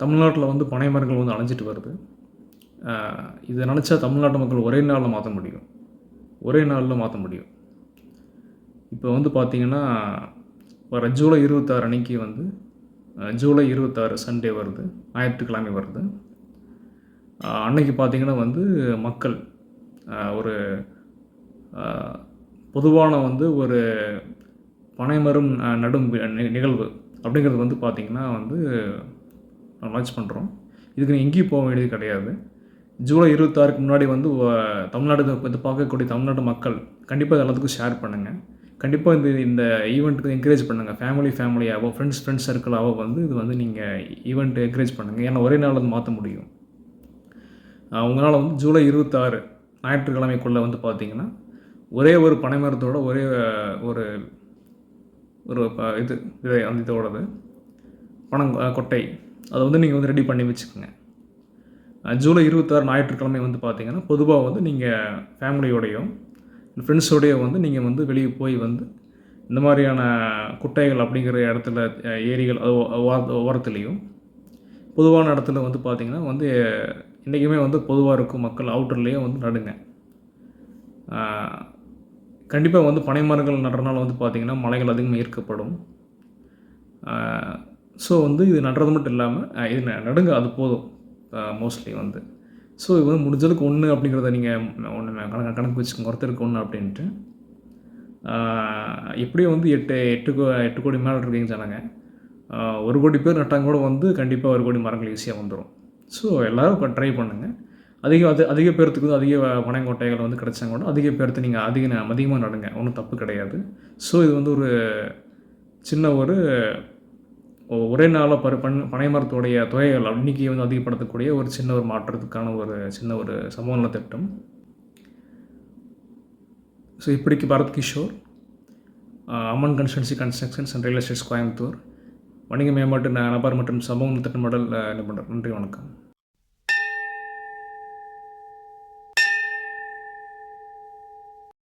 தமிழ்நாட்டில் வந்து பனை மரங்கள் வந்து அழிஞ்சிட்டு வருது. இதை நினச்சா தமிழ்நாட்டு மக்கள் ஒரே நாளில் மாற்ற முடியும். ஒரே நாளில் மாற்ற முடியும். இப்போ வந்து பார்த்திங்கன்னா, வர ஜூலை 26 அன்னைக்கு வந்து ஜூலை 26 சண்டே வருது, ஞாயிற்றுக்கிழமை வருது. அன்னைக்கு பார்த்திங்கன்னா வந்து மக்கள் ஒரு பொதுவான வந்து ஒரு பனைமரம் நடும் நிகழ்வு அப்படிங்கிறது வந்து பார்த்திங்கன்னா வந்து லான்ச் பண்ணுறோம். இதுக்கு எங்கேயும் போக வேண்டியது கிடையாது. ஜூலை 26க்கு முன்னாடி வந்து தமிழ்நாடு இது பார்க்கக்கூடிய தமிழ்நாட்டு மக்கள் கண்டிப்பாக எல்லாத்துக்கும் ஷேர் பண்ணுங்கள். கண்டிப்பாக இந்த ஈவெண்ட்டுக்கு என்கரேஜ் பண்ணுங்கள். ஃபேமிலியாகவோ ஃப்ரெண்ட்ஸ் சர்க்கிளாகவோ வந்து இது வந்து நீங்கள் ஈவெண்ட் என்கரேஜ் பண்ணுங்கள். ஏன்னா ஒரே நாளில் மாற்ற முடியும். உங்களால் வந்து ஜூலை 26 ஞாயிற்றுக்கிழமைக்குள்ளே வந்து பார்த்திங்கன்னா ஒரே ஒரு பனைமரத்தோட ஒரே ஒரு ஒரு இது அந்த இதோடது கொட்டை அதை வந்து நீங்கள் வந்து ரெடி பண்ணி வச்சுக்கோங்க. ஜூலை 26 ஞாயிற்றுக்கிழமை வந்து பார்த்திங்கன்னா பொதுவாக வந்து நீங்கள் ஃபேமிலியோடையும் ஃப்ரெண்ட்ஸோடையோ வந்து நீங்கள் வந்து வெளியே போய் வந்து இந்த மாதிரியான குட்டைகள் அப்படிங்கிற இடத்துல ஏரிகள் ஓரத்துலேயும் பொதுவான இடத்துல வந்து பார்த்திங்கன்னா வந்து இன்றைக்குமே வந்து பொதுவாக இருக்கும் மக்கள் அவுட்டர்லேயும் வந்து நடுங்க. கண்டிப்பாக வந்து பனை மரங்கள் நடுறதுனால வந்து பார்த்திங்கன்னா மலைகள் அதிகமாக ஈர்க்கப்படும். ஸோ வந்து இது நடுறது மட்டும் இல்லாமல் இது நடுங்க, அது போதும் மோஸ்ட்லி வந்து. ஸோ இது வந்து முடிஞ்சளவுக்கு 1 அப்படிங்கிறத நீங்கள் கணக்கு வச்சுக்கோங்க, ஒருத்தருக்கு 1 அப்படின்ட்டு. எப்படியும் வந்து 8 கோடி மேலே இருக்கீங்க ஜனங்க. 1 கோடி பேர் நட்டாங்க கூட வந்து கண்டிப்பாக 1 கோடி மரங்கள் ஈஸியாக வந்துடும். ஸோ எல்லோரும் ட்ரை பண்ணுங்கள். அதிக பேர்த்துக்கு வந்து அதிக பனைங்கொட்டைகள் வந்து கிடைச்சாங்க கூட அதிக பேர்த்து நீங்கள் அதிகமாக நடுங்க, ஒன்றும் தப்பு கிடையாது. ஸோ இது வந்து ஒரு சின்ன ஒரே நாளில் பனை மரத்துடைய தொகைகள் அன்றைக்கி வந்து அதிகப்படுத்தக்கூடிய ஒரு சின்ன ஒரு மாற்றத்துக்கான சின்ன ஒரு சமூக நல திட்டம். ஸோ இப்படிக்கு Bharath Kishore, Amman constructions and real estates, Coimbatore. வணிக மேம்பாட்டு நபர் மற்றும் சமூக திட்டமிடல் நிபுணர். நன்றி, வணக்கம்.